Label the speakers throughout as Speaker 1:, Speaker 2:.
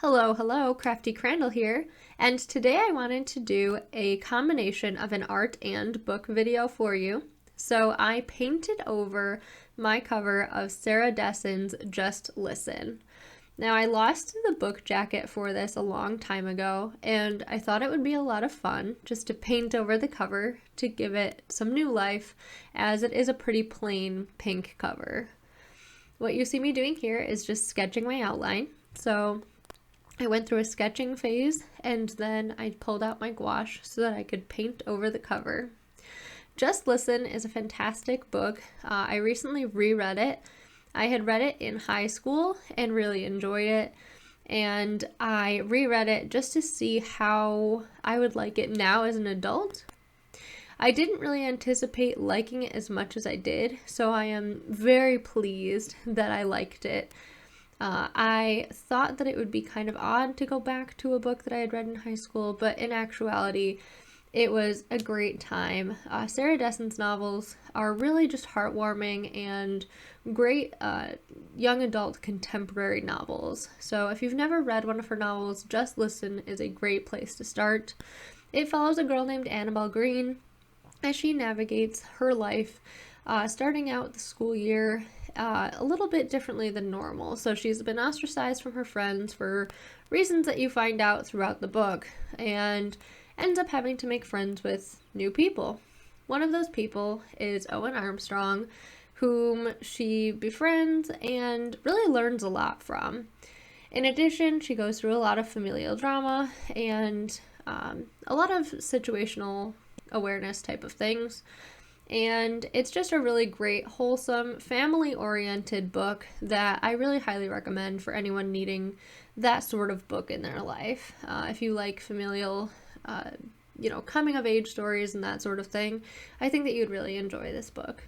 Speaker 1: Hello, hello, Crafty Crandall here, and today I wanted to do a combination of an art and book video for you. So I painted over my cover of Sarah Dessen's Just Listen. Now I lost the book jacket for this a long time ago, and I thought it would be a lot of fun just to paint over the cover to give it some new life, as it is a pretty plain pink cover. What you see me doing here is just sketching my outline. So I went through a sketching phase and then I pulled out my gouache so that I could paint over the cover. Just Listen is a fantastic book. I recently reread it. I had read it in high school and really enjoyed it, and I reread it just to see how I would like it now as an adult. I didn't really anticipate liking it as much as I did, so I am very pleased that I liked it. I thought that it would be kind of odd to go back to a book that I had read in high school, but in actuality, it was a great time. Sarah Dessen's novels are really just heartwarming and great young adult contemporary novels. So if you've never read one of her novels, Just Listen is a great place to start. It follows a girl named Annabelle Green as she navigates her life, starting out the school year a little bit differently than normal. So she's been ostracized from her friends for reasons that you find out throughout the book, and ends up having to make friends with new people. One of those people is Owen Armstrong, whom she befriends and really learns a lot from. In addition, she goes through a lot of familial drama and a lot of situational awareness type of things. And it's just a really great, wholesome, family-oriented book that I really highly recommend for anyone needing that sort of book in their life. If you like familial, coming-of-age stories and that sort of thing, I think that you'd really enjoy this book.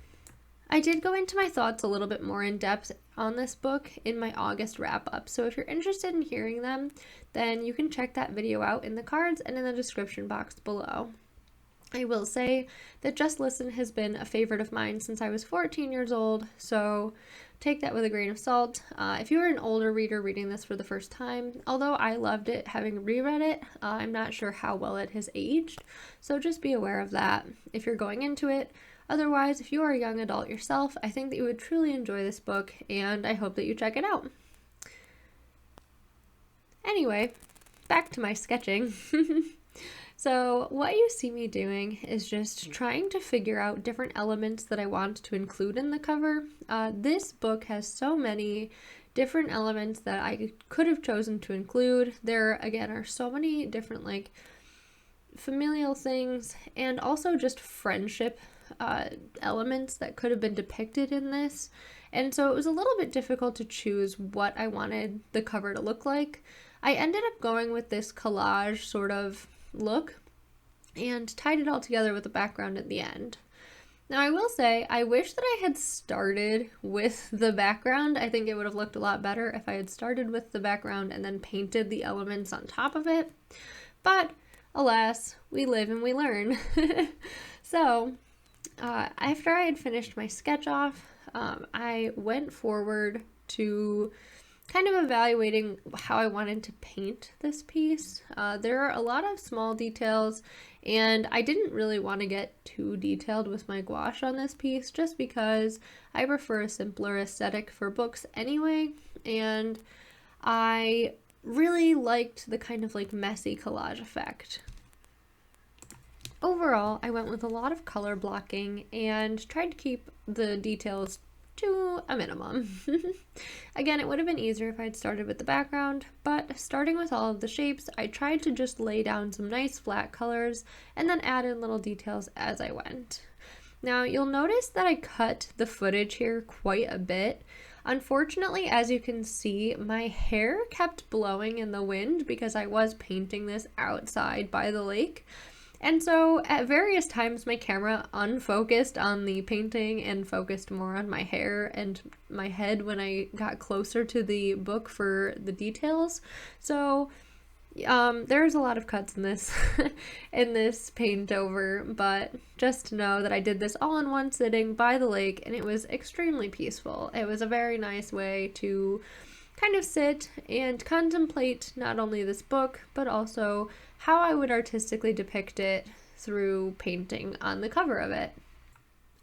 Speaker 1: I did go into my thoughts a little bit more in depth on this book in my August wrap-up, so if you're interested in hearing them, then you can check that video out in the cards and in the description box below. I will say that Just Listen has been a favorite of mine since I was 14 years old, so take that with a grain of salt. If you are an older reader reading this for the first time, although I loved it having reread it, I'm not sure how well it has aged, so just be aware of that if you're going into it. Otherwise, if you are a young adult yourself, I think that you would truly enjoy this book, and I hope that you check it out. Anyway, back to my sketching. So what you see me doing is just trying to figure out different elements that I want to include in the cover. This book has so many different elements that I could have chosen to include. There, again, are so many different, familial things and also just friendship elements that could have been depicted in this. And so it was a little bit difficult to choose what I wanted the cover to look like. I ended up going with this collage sort of look and tied it all together with a background at the end. Now I will say, I wish that I had started with the background. I think it would have looked a lot better if I had started with the background and then painted the elements on top of it. But alas, we live and we learn. So after I had finished my sketch off, I went forward to kind of evaluating how I wanted to paint this piece. There are a lot of small details, and I didn't really want to get too detailed with my gouache on this piece just because I prefer a simpler aesthetic for books anyway, and I really liked the kind of messy collage effect. Overall, I went with a lot of color blocking and tried to keep the details to a minimum. Again, it would have been easier if I had started with the background, but starting with all of the shapes, I tried to just lay down some nice flat colors and then add in little details as I went. Now, you'll notice that I cut the footage here quite a bit. Unfortunately, as you can see, my hair kept blowing in the wind because I was painting this outside by the lake. And so at various times my camera unfocused on the painting and focused more on my hair and my head when I got closer to the book for the details. So there's a lot of cuts in this in this paint over, but just know that I did this all in one sitting by the lake and it was extremely peaceful. It was a very nice way to kind of sit and contemplate not only this book, but also how I would artistically depict it through painting on the cover of it.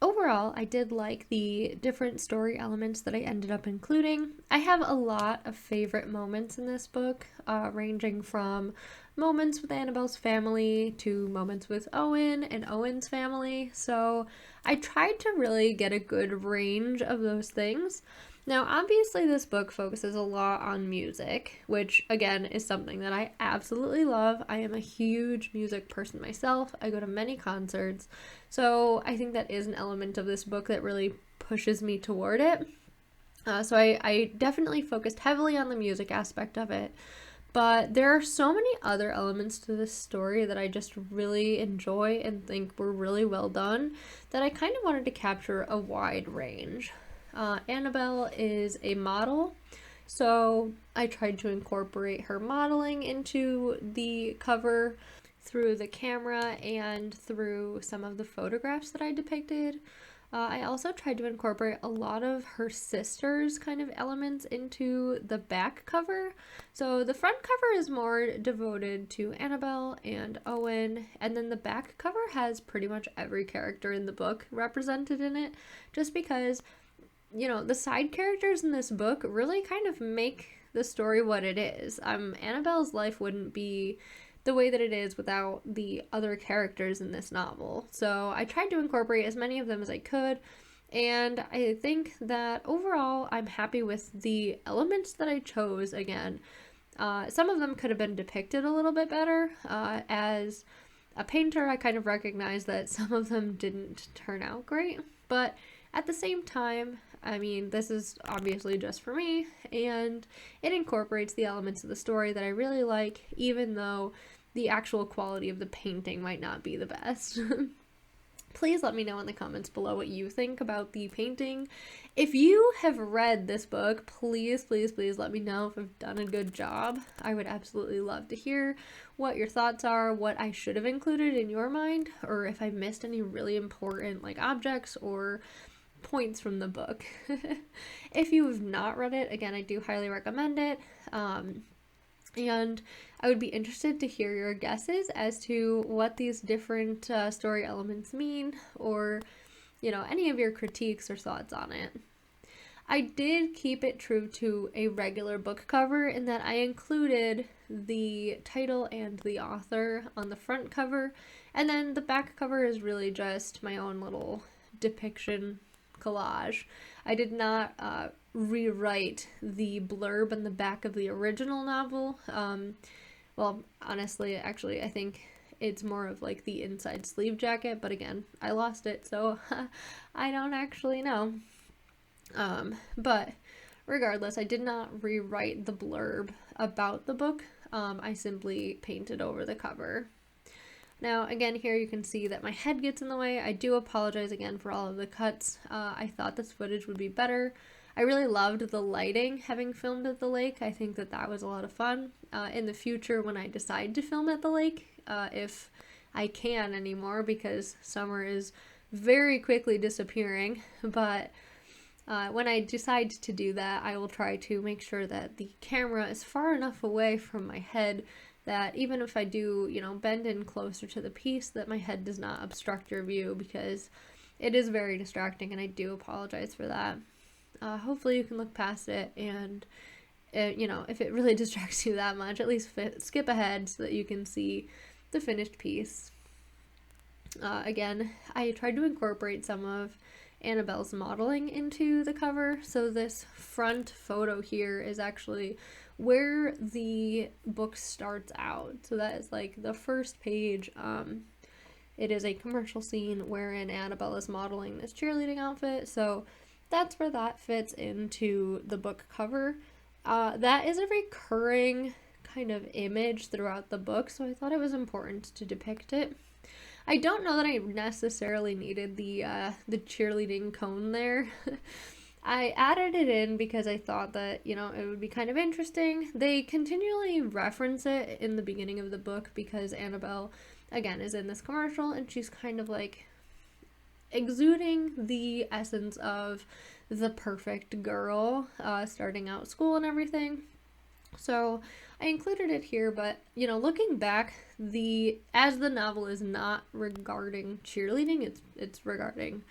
Speaker 1: Overall, I did like the different story elements that I ended up including. I have a lot of favorite moments in this book, ranging from moments with Annabelle's family to moments with Owen and Owen's family, so I tried to really get a good range of those things. Now, obviously, this book focuses a lot on music, which, again, is something that I absolutely love. I am a huge music person myself. I go to many concerts, so I think that is an element of this book that really pushes me toward it. So I definitely focused heavily on the music aspect of it, but there are so many other elements to this story that I just really enjoy and think were really well done that I kind of wanted to capture a wide range. Annabelle is a model, so I tried to incorporate her modeling into the cover through the camera and through some of the photographs that I depicted. I also tried to incorporate a lot of her sister's kind of elements into the back cover. So the front cover is more devoted to Annabelle and Owen, and then the back cover has pretty much every character in the book represented in it, just because the side characters in this book really kind of make the story what it is. Annabelle's life wouldn't be the way that it is without the other characters in this novel. So I tried to incorporate as many of them as I could, and I think that overall I'm happy with the elements that I chose. Again, some of them could have been depicted a little bit better. As a painter, I kind of recognize that some of them didn't turn out great, but at the same time, I mean, this is obviously just for me, and it incorporates the elements of the story that I really like, even though the actual quality of the painting might not be the best. Please let me know in the comments below what you think about the painting. If you have read this book, please, please, please let me know if I've done a good job. I would absolutely love to hear what your thoughts are, what I should have included in your mind, or if I missed any really important objects or points from the book. If you have not read it, again, I do highly recommend it. And I would be interested to hear your guesses as to what these different story elements mean, or, any of your critiques or thoughts on it. I did keep it true to a regular book cover in that I included the title and the author on the front cover, and then the back cover is really just my own little depiction collage. I did not rewrite the blurb in the back of the original novel. Well, honestly, actually, I think it's more of the inside sleeve jacket, but again, I lost it, so I don't actually know. But regardless, I did not rewrite the blurb about the book. I simply painted over the cover. Now, again, here you can see that my head gets in the way. I do apologize again for all of the cuts. I thought this footage would be better. I really loved the lighting having filmed at the lake. I think that that was a lot of fun. In the future, when I decide to film at the lake, if I can anymore, because summer is very quickly disappearing, but when I decide to do that, I will try to make sure that the camera is far enough away from my head that even if I do, bend in closer to the piece, that my head does not obstruct your view, because it is very distracting, and I do apologize for that. Hopefully you can look past it, and, if it really distracts you that much, at least skip ahead so that you can see the finished piece. Again, I tried to incorporate some of Annabelle's modeling into the cover, so this front photo here is actually where the book starts out. So that is the first page. It is a commercial scene wherein Annabelle is modeling this cheerleading outfit, so that's where that fits into the book cover. That is a recurring kind of image throughout the book, so I thought it was important to depict it. I don't know that I necessarily needed the cheerleading cone there. I added it in because I thought that, it would be kind of interesting. They continually reference it in the beginning of the book because Annabelle, again, is in this commercial, and she's kind of exuding the essence of the perfect girl, starting out school and everything. So I included it here, but looking back, as the novel is not regarding cheerleading, it's regarding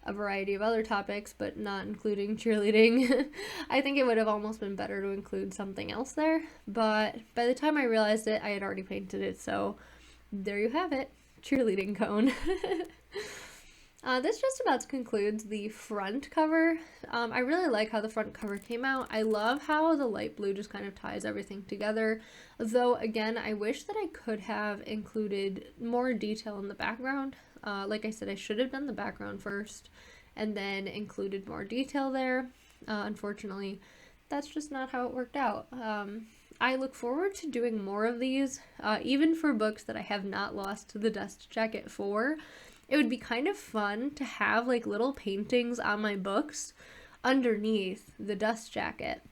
Speaker 1: a variety of other topics, but not including cheerleading. I think it would have almost been better to include something else there, but by the time I realized it, I had already painted it, so there you have it, cheerleading cone. This just about concludes the front cover. I really like how the front cover came out. I love how the light blue just kind of ties everything together. Though, again, I wish that I could have included more detail in the background. Like I said, I should have done the background first and then included more detail there. Unfortunately, that's just not how it worked out. I look forward to doing more of these, even for books that I have not lost the dust jacket for. It would be kind of fun to have like little paintings on my books underneath the dust jacket.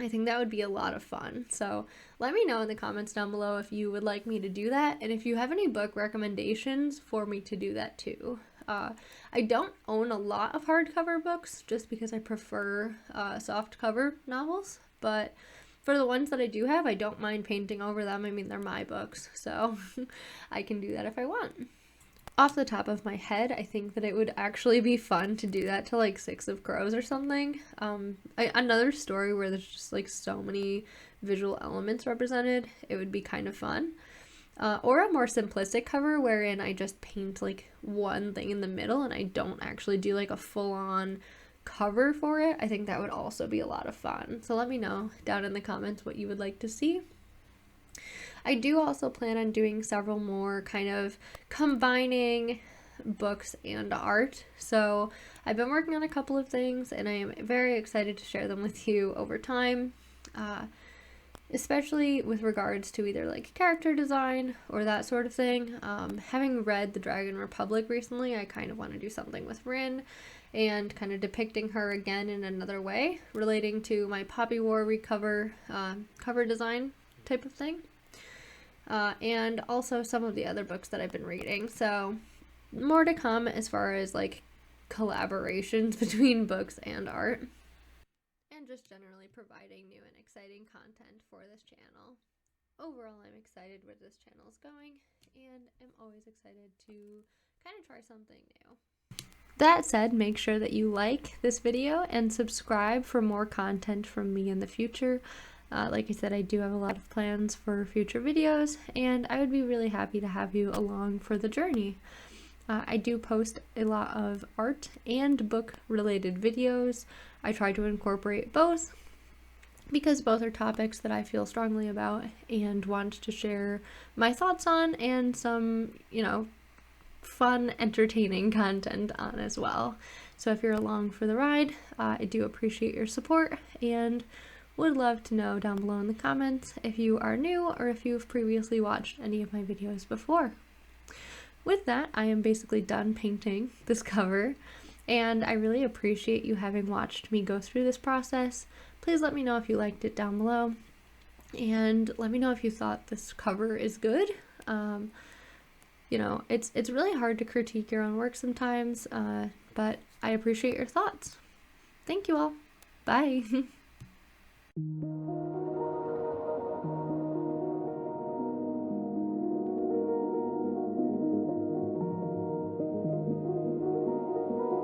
Speaker 1: I think that would be a lot of fun. So let me know in the comments down below if you would like me to do that, and if you have any book recommendations for me to do that too. I don't own a lot of hardcover books just because I prefer soft cover novels, but for the ones that I do have, I don't mind painting over them. I mean, they're my books, so I can do that if I want. Off the top of my head, I think that it would actually be fun to do that to like Six of Crows or something. Another story where there's just like so many visual elements represented. It would be kind of fun. Or a more simplistic cover wherein I just paint like one thing in the middle and I don't actually do like a full-on cover for it. I think that would also be a lot of fun. So let me know down in the comments what you would like to see. I do also plan on doing several more kind of combining books and art. So I've been working on a couple of things and I am very excited to share them with you over time. Especially with regards to either like character design or that sort of thing. Having read The Dragon Republic recently, I kind of want to do something with Rin and kind of depicting her again in another way, relating to my Poppy War recover cover design type of thing. And also some of the other books that I've been reading. So more to come as far as like collaborations between books and art. And just generally providing new and exciting content for this channel. Overall, I'm excited where this channel is going, and I'm always excited to kind of try something new. That said, make sure that you like this video and subscribe for more content from me in the future. Like I said, I do have a lot of plans for future videos, and I would be really happy to have you along for the journey. I do post a lot of art and book related videos. I try to incorporate both because both are topics that I feel strongly about and want to share my thoughts on, and some, fun, entertaining content on as well. So if you're along for the ride, I do appreciate your support and would love to know down below in the comments if you are new or if you've previously watched any of my videos before. With that, I am basically done painting this cover, and I really appreciate you having watched me go through this process. Please let me know if you liked it down below, and let me know if you thought this cover is good. It's really hard to critique your own work sometimes, but I appreciate your thoughts. Thank you all. Bye.